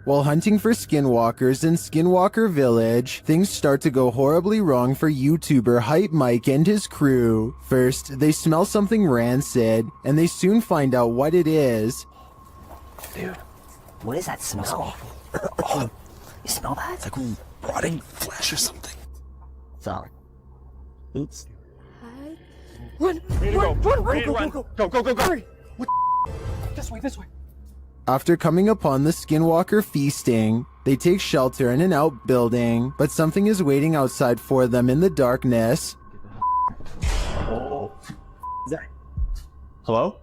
While hunting for skinwalkers in Skinwalker Village, things start to go horribly wrong for YouTuber Hype Mike and his crew. First, they smell something rancid, and they soon find out what it is. Dude, what is that smell? You smell that? It's like rotting flesh or something. Solid. Oops. Run! Go! Hurry! What? This way. After coming upon the Skinwalker feasting, they take shelter in an outbuilding, but something is waiting outside for them in the darkness. Oh. Is that? Hello?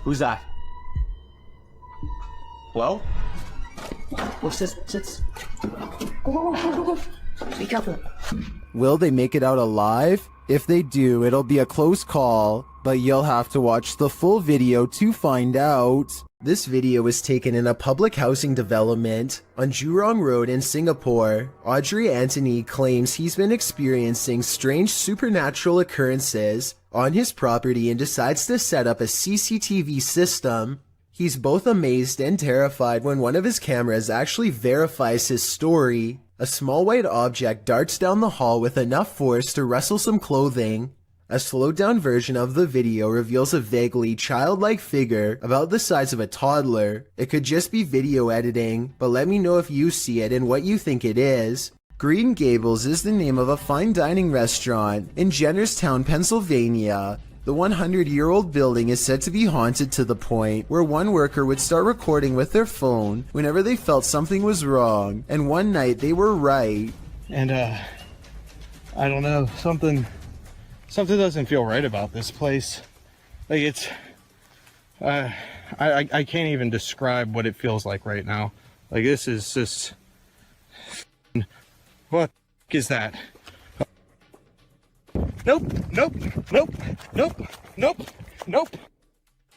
Who's that? Hello? What's this? Go. Be careful. Will they make it out alive? If they do, it'll be a close call, but you'll have to watch the full video to find out. This video was taken in a public housing development on Jurong Road in Singapore. Audrey Anthony claims he's been experiencing strange supernatural occurrences on his property and decides to set up a CCTV system. He's both amazed and terrified when one of his cameras actually verifies his story. A small white object darts down the hall with enough force to rustle some clothing. A slowed down version of the video reveals a vaguely childlike figure about the size of a toddler. It could just be video editing, but let me know if you see it and what you think it is. Green Gables is the name of a fine dining restaurant in Jennerstown, Pennsylvania. The 100-year-old building is said to be haunted to the point where one worker would start recording with their phone whenever they felt something was wrong, and one night they were right. And I don't know, something doesn't feel right about this place. Like it's I can't even describe what it feels like right now. Like this is just, what is that? Nope.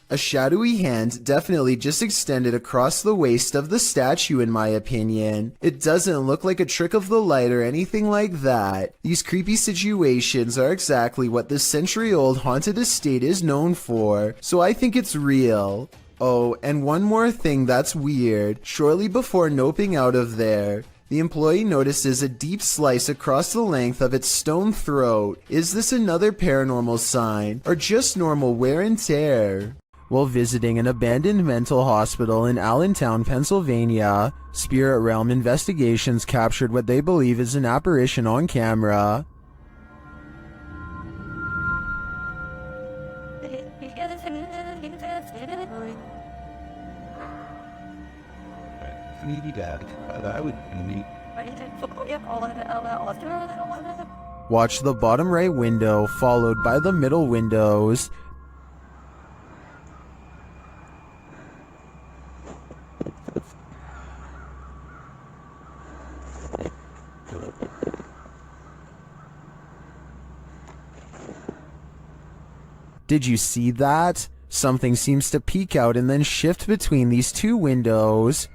A shadowy hand definitely just extended across the waist of the statue in my opinion. It doesn't look like a trick of the light or anything like that. These creepy situations are exactly what this century-old haunted estate is known for, so I think it's real. Oh, and one more thing that's weird. Shortly before noping out of there, the employee notices a deep slice across the length of its stone throat. Is this another paranormal sign, or just normal wear and tear? While visiting an abandoned mental hospital in Allentown, Pennsylvania, Spirit Realm Investigations captured what they believe is an apparition on camera. Watch the bottom right window followed by the middle windows. Did you see that? Something seems to peek out and then shift between these two windows.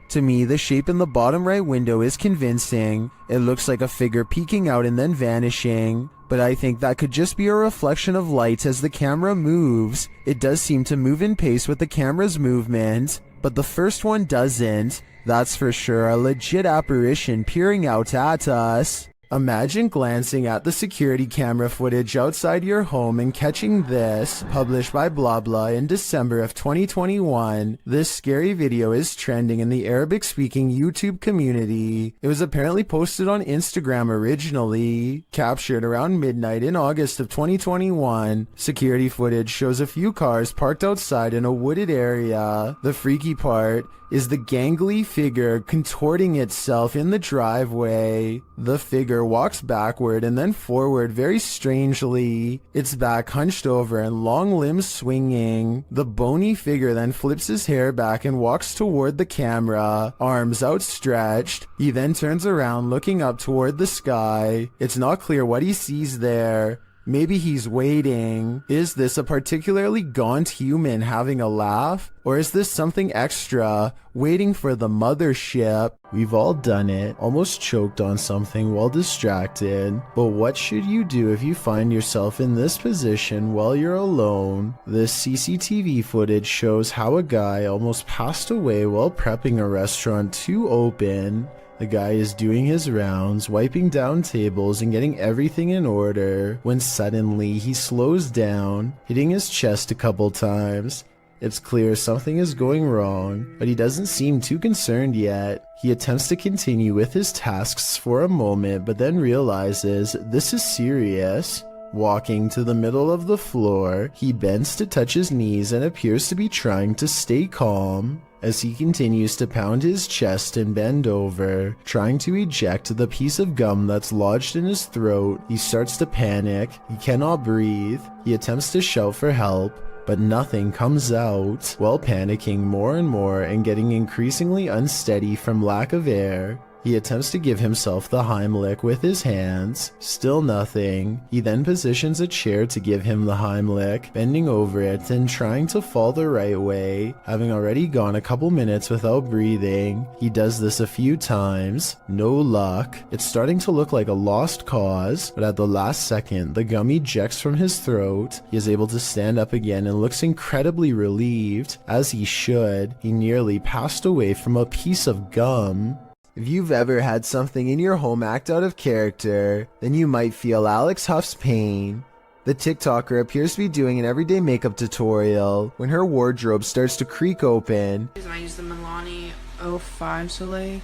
To me, the shape in the bottom right window is convincing. It looks like a figure peeking out and then vanishing, but I think that could just be a reflection of light as the camera moves. It does seem to move in pace with the camera's movement, but the first one doesn't. That's for sure a legit apparition peering out at us. Imagine glancing at the security camera footage outside your home and catching this, published by blah blah in December of 2021. This scary video is trending in the Arabic-speaking YouTube community. It was apparently posted on Instagram originally, captured around midnight in August of 2021. Security footage shows a few cars parked outside in a wooded area. The freaky part is the gangly figure contorting itself in the driveway. The figure walks backward and then forward very strangely, its back hunched over and long limbs swinging. The bony figure then flips his hair back and walks toward the camera, arms outstretched. He then turns around looking up toward the sky. It's not clear what he sees there. Maybe he's waiting. Is this a particularly gaunt human having a laugh? Or is this something extra, waiting for the mothership? We've all done it, almost choked on something while distracted. But what should you do if you find yourself in this position while you're alone? This CCTV footage shows how a guy almost passed away while prepping a restaurant to open. The guy is doing his rounds, wiping down tables and getting everything in order, when suddenly he slows down, hitting his chest a couple times. It's clear something is going wrong, but he doesn't seem too concerned yet. He attempts to continue with his tasks for a moment, but then realizes this is serious. Walking to the middle of the floor, he bends to touch his knees and appears to be trying to stay calm. As he continues to pound his chest and bend over, trying to eject the piece of gum that's lodged in his throat, he starts to panic. He cannot breathe. He attempts to shout for help, but nothing comes out. While panicking more and more and getting increasingly unsteady from lack of air, he attempts to give himself the Heimlich with his hands. Still nothing. He then positions a chair to give him the Heimlich, bending over it and trying to fall the right way. Having already gone a couple minutes without breathing, he does this a few times. No luck. It's starting to look like a lost cause, but at the last second, the gum ejects from his throat. He is able to stand up again and looks incredibly relieved, as he should. He nearly passed away from a piece of gum. If you've ever had something in your home act out of character, then you might feel Alex Huff's pain. The TikToker appears to be doing an everyday makeup tutorial when her wardrobe starts to creak open. I use the Milani 05 Soleil.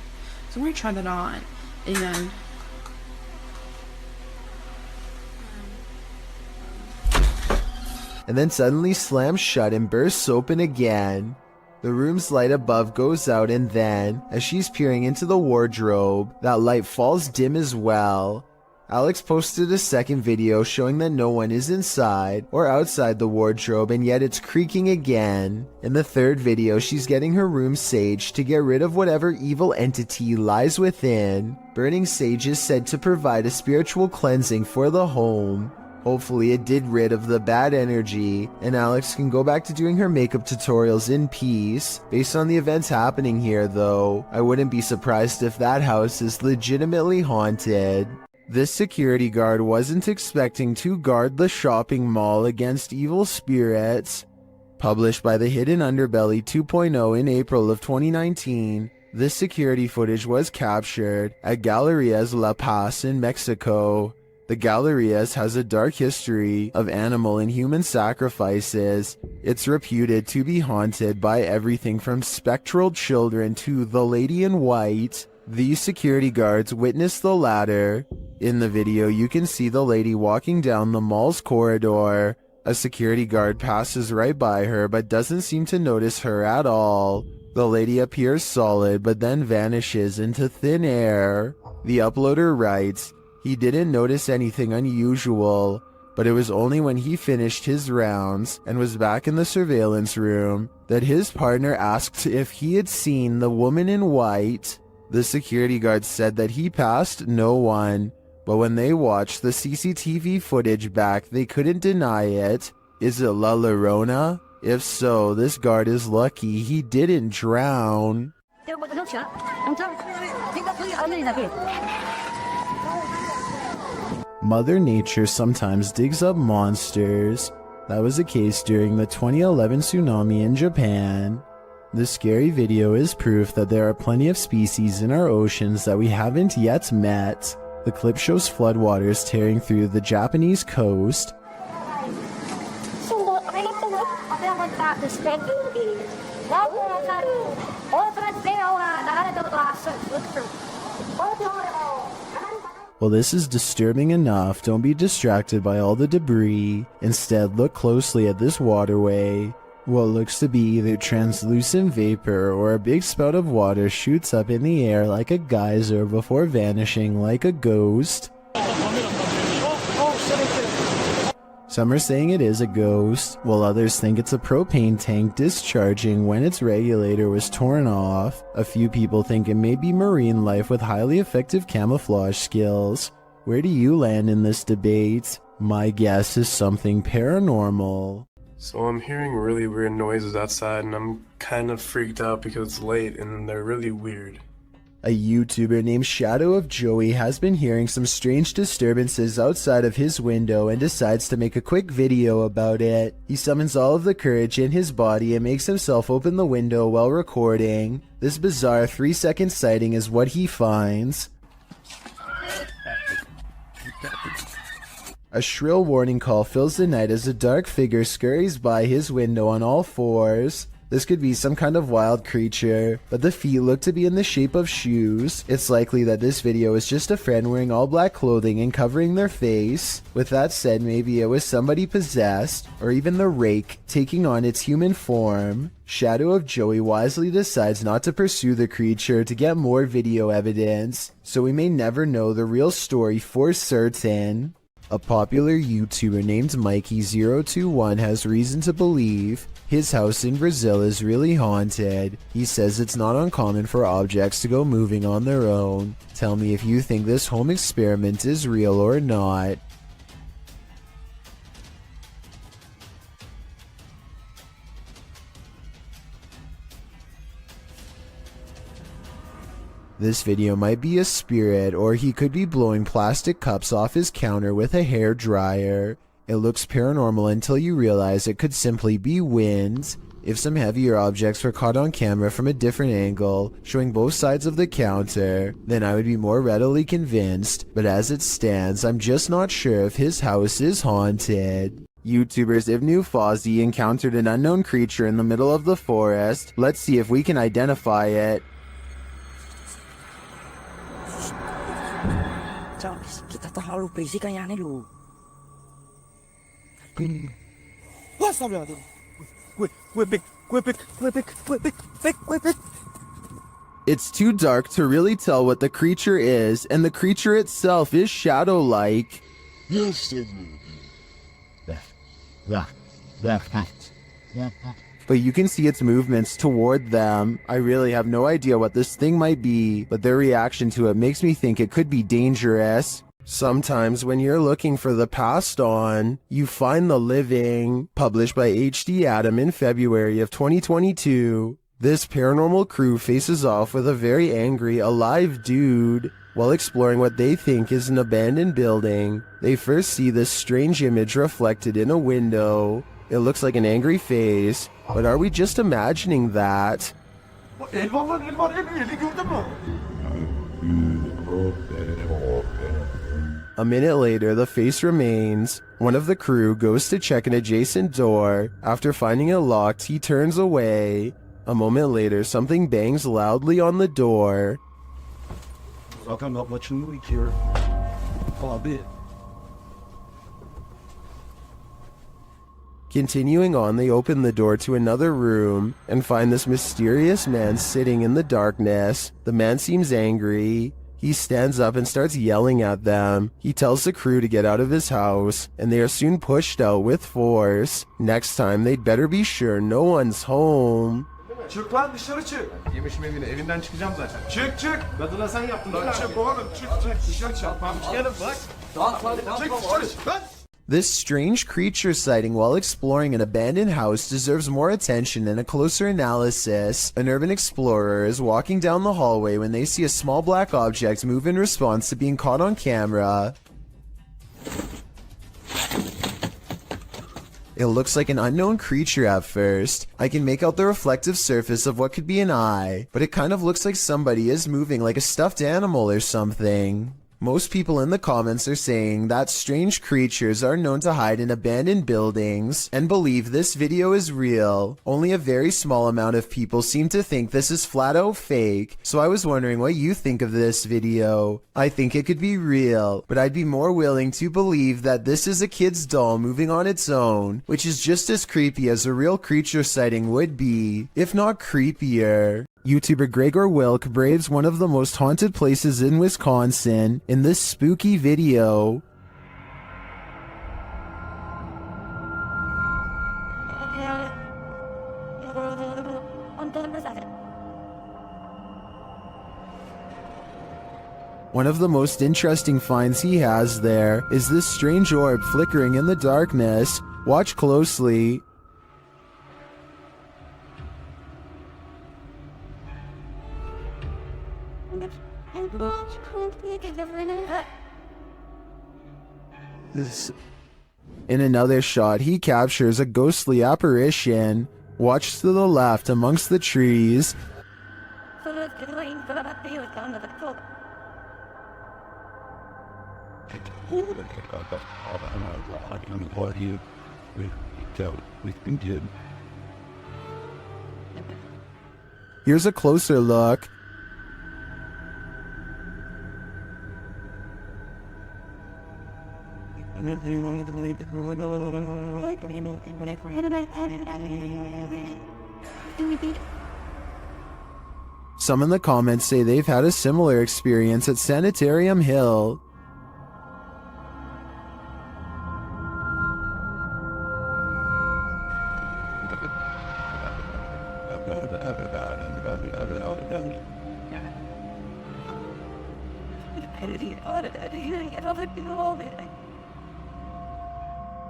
So I'm going to try that on. And then suddenly slams shut and bursts open again. The room's light above goes out, and then, as she's peering into the wardrobe, that light falls dim as well. Alex posted a second video showing that no one is inside or outside the wardrobe, and yet it's creaking again. In the third video, she's getting her room saged to get rid of whatever evil entity lies within. Burning sage is said to provide a spiritual cleansing for the home. Hopefully it did rid of the bad energy, and Alex can go back to doing her makeup tutorials in peace. Based on the events happening here though, I wouldn't be surprised if that house is legitimately haunted. This security guard wasn't expecting to guard the shopping mall against evil spirits. Published by the Hidden Underbelly 2.0 in April of 2019, this security footage was captured at Galerías La Paz in Mexico. The Galerías has a dark history of animal and human sacrifices. It's reputed to be haunted by everything from spectral children to the lady in white. These security guards witnessed the latter. In the video, you can see the lady walking down the mall's corridor. A security guard passes right by her but doesn't seem to notice her at all. The lady appears solid but then vanishes into thin air. The uploader writes, he didn't notice anything unusual, but it was only when he finished his rounds and was back in the surveillance room that his partner asked if he had seen the woman in white. The security guard said that he passed no one, but when they watched the CCTV footage back, they couldn't deny it. Is it La Llorona? If so, this guard is lucky he didn't drown. Mother Nature sometimes digs up monsters. That was the case during the 2011 tsunami in Japan. This scary video is proof that there are plenty of species in our oceans that we haven't yet met. The clip shows floodwaters tearing through the Japanese coast. Well, this is disturbing enough. Don't be distracted by all the debris. Instead, look closely at this waterway. What looks to be either translucent vapor or a big spout of water shoots up in the air like a geyser before vanishing like a ghost. Some are saying it is a ghost, while others think it's a propane tank discharging when its regulator was torn off. A few people think it may be marine life with highly effective camouflage skills. Where do you land in this debate? My guess is something paranormal. So I'm hearing really weird noises outside and I'm kind of freaked out because it's late and they're really weird. A YouTuber named Shadow of Joey has been hearing some strange disturbances outside of his window and decides to make a quick video about it. He summons all of the courage in his body and makes himself open the window while recording. This bizarre 3-second sighting is what he finds. A shrill warning call fills the night as a dark figure scurries by his window on all fours. This could be some kind of wild creature, but the feet look to be in the shape of shoes. It's likely that this video is just a friend wearing all black clothing and covering their face. With that said, maybe it was somebody possessed, or even the rake taking on its human form. Shadow of Joey wisely decides not to pursue the creature to get more video evidence, so we may never know the real story for certain. A popular YouTuber named Mikey021 has reason to believe his house in Brazil is really haunted. He says it's not uncommon for objects to go moving on their own. Tell me if you think this home experiment is real or not. This video might be a spirit, or he could be blowing plastic cups off his counter with a hair dryer. It looks paranormal until you realize it could simply be wind. If some heavier objects were caught on camera from a different angle, showing both sides of the counter, then I would be more readily convinced, but as it stands, I'm just not sure if his house is haunted. YouTubers Ivnu Fozzy encountered an unknown creature in the middle of the forest. Let's see if we can identify it. Kita terlalu berisik kayaknya lu. It's too dark to really tell what the creature is, and the creature itself is shadow-like. But you can see its movements toward them. I really have no idea what this thing might be, but their reaction to it makes me think it could be dangerous. Sometimes when you're looking for the passed on, you find the living. Published by HD Adam in February of 2022. This paranormal crew faces off with a very angry, alive dude. While exploring what they think is an abandoned building, they first see this strange image reflected in a window. It looks like an angry face, but are we just imagining that? A minute later, the face remains. One of the crew goes to check an adjacent door. After finding it locked, he turns away. A moment later, something bangs loudly on the door. Continuing on, they open the door to another room and find this mysterious man sitting in the darkness. The man seems angry. He stands up and starts yelling at them. He tells the crew to get out of his house, and they are soon pushed out with force. Next time, they'd better be sure no one's home. Çık lan dışarı çık. Yemişim evine, evinden çıkacağım zaten. Çık çık. Kadına sen yaptın. Lan çık oğlum çık dışarı çık. Gelin bak. Çık dışarı çık lan. This strange creature sighting while exploring an abandoned house deserves more attention and a closer analysis. An urban explorer is walking down the hallway when they see a small black object move in response to being caught on camera. It looks like an unknown creature at first. I can make out the reflective surface of what could be an eye, but it kind of looks like somebody is moving like a stuffed animal or something. Most people in the comments are saying that strange creatures are known to hide in abandoned buildings and believe this video is real. Only a very small amount of people seem to think this is flat out fake, so I was wondering what you think of this video. I think it could be real, but I'd be more willing to believe that this is a kid's doll moving on its own, which is just as creepy as a real creature sighting would be, if not creepier. YouTuber Gregor Wilk braves one of the most haunted places in Wisconsin in this spooky video. One of the most interesting finds he has there is this strange orb flickering in the darkness. Watch closely. In another shot, he captures a ghostly apparition. Watch to the left amongst the trees. Here's a closer look. Some in the comments say they've had a similar experience at Sanitarium Hill.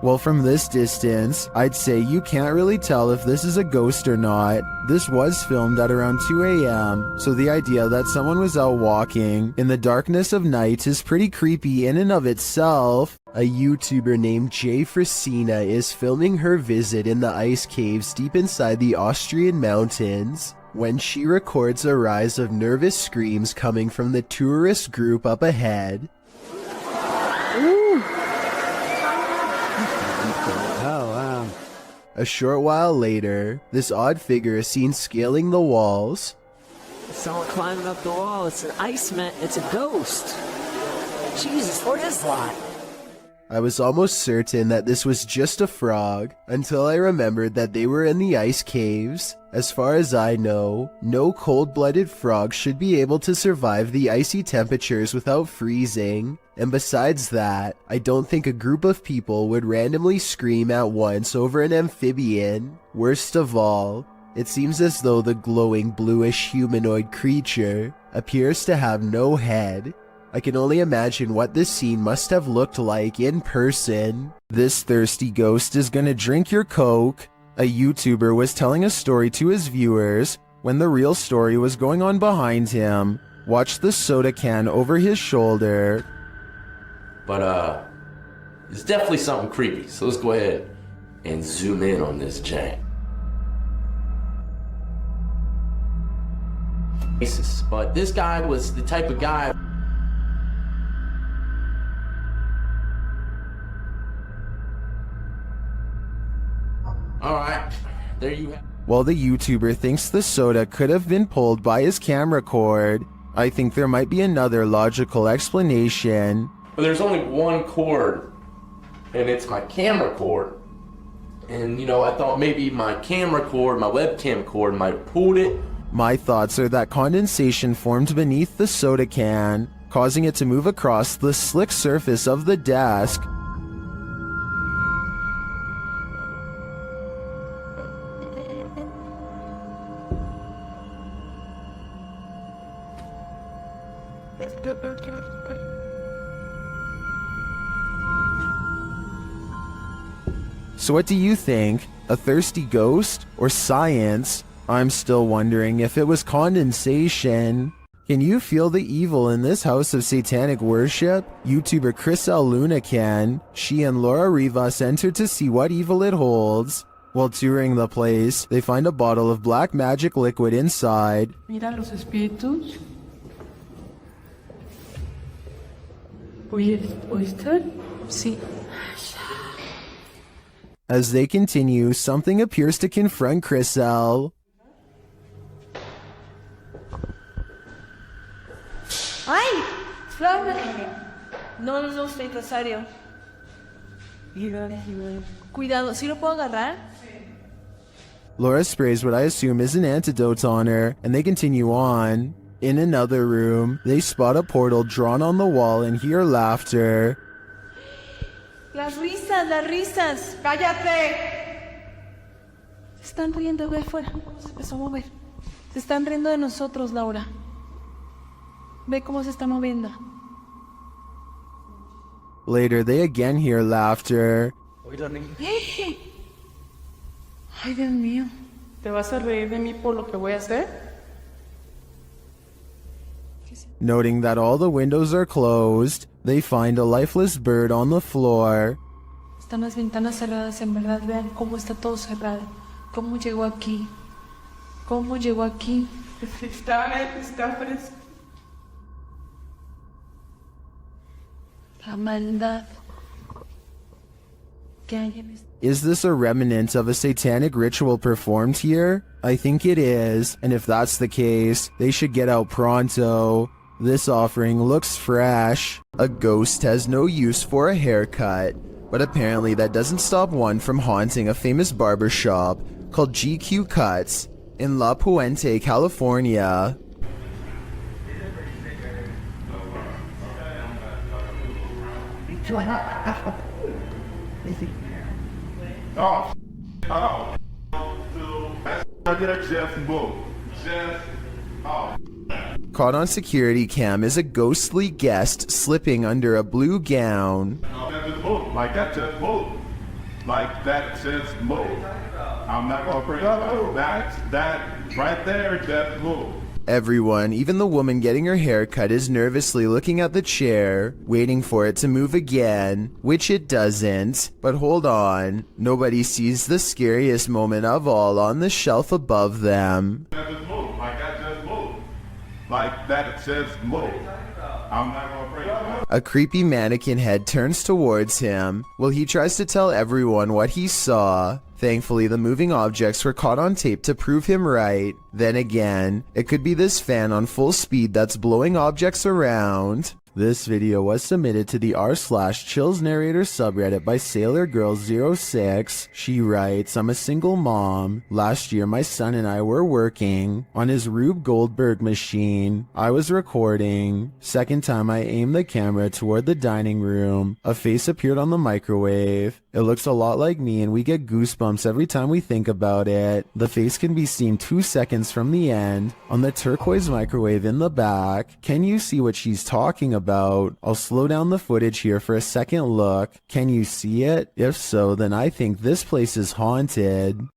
Well, from this distance, I'd say you can't really tell if this is a ghost or not. This was filmed at around 2 a.m., so the idea that someone was out walking in the darkness of night is pretty creepy in and of itself. A YouTuber named Jay Frasina is filming her visit in the ice caves deep inside the Austrian mountains when she records a rise of nervous screams coming from the tourist group up ahead. A short while later, this odd figure is seen scaling the walls. Someone climbing up the wall. It's an iceman. It's a ghost. Jesus, what is that? I was almost certain that this was just a frog until I remembered that they were in the ice caves. As far as I know, no cold-blooded frog should be able to survive the icy temperatures without freezing. And besides that, I don't think a group of people would randomly scream at once over an amphibian. Worst of all, it seems as though the glowing bluish humanoid creature appears to have no head. I can only imagine what this scene must have looked like in person. This thirsty ghost is gonna drink your Coke. A YouTuber was telling a story to his viewers when the real story was going on behind him. Watch the soda can over his shoulder. But, it's definitely something creepy, so let's go ahead and zoom in on this jank. But this guy was the type of guy... Alright, there you have... While the YouTuber thinks the soda could have been pulled by his camera cord, I think there might be another logical explanation. But there's only one cord, and it's my camera cord. And, you know, I thought maybe my camera cord, my webcam cord, might have pulled it. My thoughts are that condensation formed beneath the soda can, causing it to move across the slick surface of the desk. So what do you think? A thirsty ghost or science? I'm still wondering if it was condensation. Can you feel the evil in this house of satanic worship? YouTuber Chris L. Luna can. She and Laura Rivas enter to see what evil it holds. While touring the place, they find a bottle of black magic liquid inside. Mira los espíritus. ¿Oíste? Sí. As they continue, something appears to confront Chris L. ¡Ay! ¡Flor! No, estoy necesario. Cuidado, ¿sí lo puedo agarrar? Laura sprays what I assume is an antidote on her, and they continue on. In another room, they spot a portal drawn on the wall and hear laughter. Las risas. ¡Cállate! Se están riendo, ve afuera. Se empezó a mover. Se están riendo de nosotros, Laura. Ve cómo se está moviendo. Later, they again hear laughter. Ay, Dios mío. ¿Te vas a reír de mí por lo que voy a hacer? Noting that all the windows are closed, they find a lifeless bird on the floor. Están las ventanas cerradas, en verdad. Vean cómo está todo cerrado. ¿Cómo llegó aquí? ¿Cómo llegó aquí? Está fresco. La maldad que hay en este... Is this a remnant of a satanic ritual performed here? I think it is, and if that's the case, they should get out pronto. This offering looks fresh. A ghost has no use for a haircut, but apparently that doesn't stop one from haunting a famous barbershop called GQ Cuts in La Puente, California. Caught on security cam is a ghostly guest slipping under a blue gown. Like that just moved. Like that just moved. I'm not gonna bring up that right there just moved. Everyone, even the woman getting her hair cut, is nervously looking at the chair, waiting for it to move again, which it doesn't. But hold on, nobody sees the scariest moment of all on the shelf above them. That just moved. Like that just moved. Like that just moved. I'm not gonna bring up. A creepy mannequin head turns towards him, while he tries to tell everyone what he saw. Thankfully, the moving objects were caught on tape to prove him right. Then again, it could be this fan on full speed that's blowing objects around. This video was submitted to the r/chills narrator subreddit by SailorGirl06. She writes, I'm a single mom. Last year, my son and I were working on his Rube Goldberg machine. I was recording. Second time I aimed the camera toward the dining room. A face appeared on the microwave. It looks a lot like me and we get goosebumps every time we think about it. The face can be seen 2 seconds from the end on the turquoise microwave in the back. Can you see what she's talking about? I'll slow down the footage here for a second look. Can you see it? If so, then I think this place is haunted.